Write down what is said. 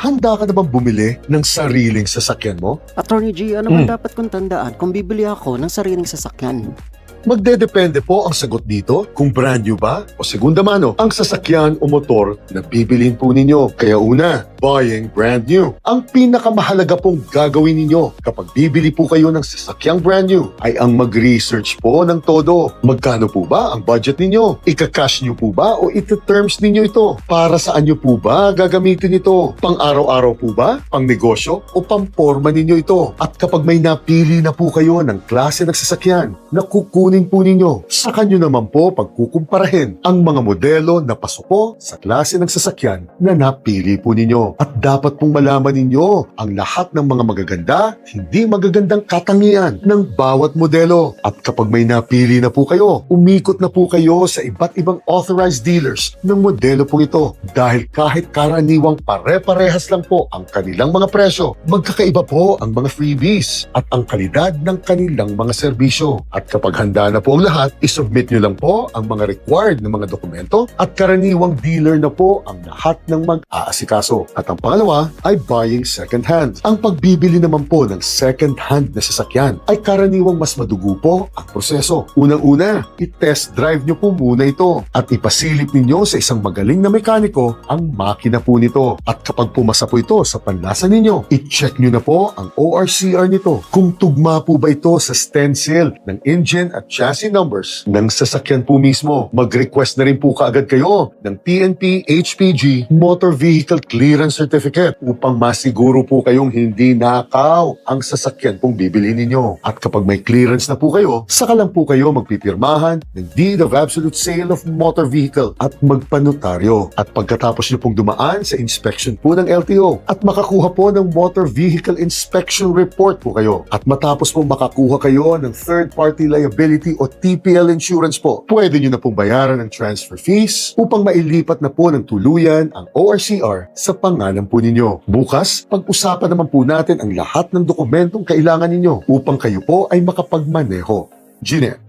handa ka na bang bumili ng sariling sasakyan mo? Attorney G, ano ba dapat kong tandaan kung bibili ako ng sariling sasakyan? Magdedepende po ang sagot dito kung brand new ba o segunda mano ang sasakyan o motor na bibilin po ninyo. Kaya una, buying brand new. Ang pinakamahalaga pong gagawin ninyo kapag bibili po kayo ng sasakyang brand new ay ang mag-research po ng todo. Magkano po ba ang budget ninyo? Ika-cash nyo po ba o ita-terms ninyo ito? Para saan nyo po ba gagamitin ito? Pang araw-araw po ba? Pang negosyo? O pang porma ninyo ito? At kapag may napili na po kayo ng klase ng sasakyan na kukunin po ninyo, saka nyo naman po pagkukumparahin ang mga modelo na pasok po sa klase ng sasakyan na napili po ninyo. At dapat pong malaman ninyo ang lahat ng mga magaganda, hindi magagandang katangian ng bawat modelo. At kapag may napili na po kayo, umikot na po kayo sa iba't ibang authorized dealers ng modelo po ito. Dahil kahit karaniwang pare-parehas lang po ang kanilang mga presyo, magkakaiba po ang mga freebies at ang kalidad ng kanilang mga serbisyo. At kapag handa na po ang lahat, isubmit nyo lang po ang mga required na mga dokumento at karaniwang dealer na po ang lahat ng mag-aasikaso. At ang pangalawa ay buying second hand. Ang pagbibili naman po ng second hand na sasakyan ay karaniwang mas madugo po ang proseso. Unang-una, i-test drive nyo po muna ito at ipasilip ninyo sa isang magaling na mekaniko ang makina po nito. At kapag pumasa po ito sa panlasa ninyo, i-check nyo na po ang ORCR nito kung tugma po ba ito sa stencil ng engine at chassis numbers ng sasakyan po mismo. Mag-request na rin po kaagad kayo ng PNP HPG Motor Vehicle Clearance Certificate upang masiguro po kayong hindi nakaw ang sasakyan pong bibili ninyo. At kapag may clearance na po kayo, saka lang po kayo magpipirmahan ng Deed of Absolute Sale of Motor Vehicle at magpanotaryo. At pagkatapos nyo pong dumaan sa inspection po ng LTO at makakuha po ng Motor Vehicle Inspection Report po kayo at matapos po makakuha kayo ng Third Party Liability o TPL insurance po, pwede nyo na pong bayaran ng transfer fees upang mailipat na po ng tuluyan ang ORCR sa pangalan po ninyo. Bukas, pag-usapan naman po natin ang lahat ng dokumentong kailangan ninyo upang kayo po ay makapagmaneho. Gine.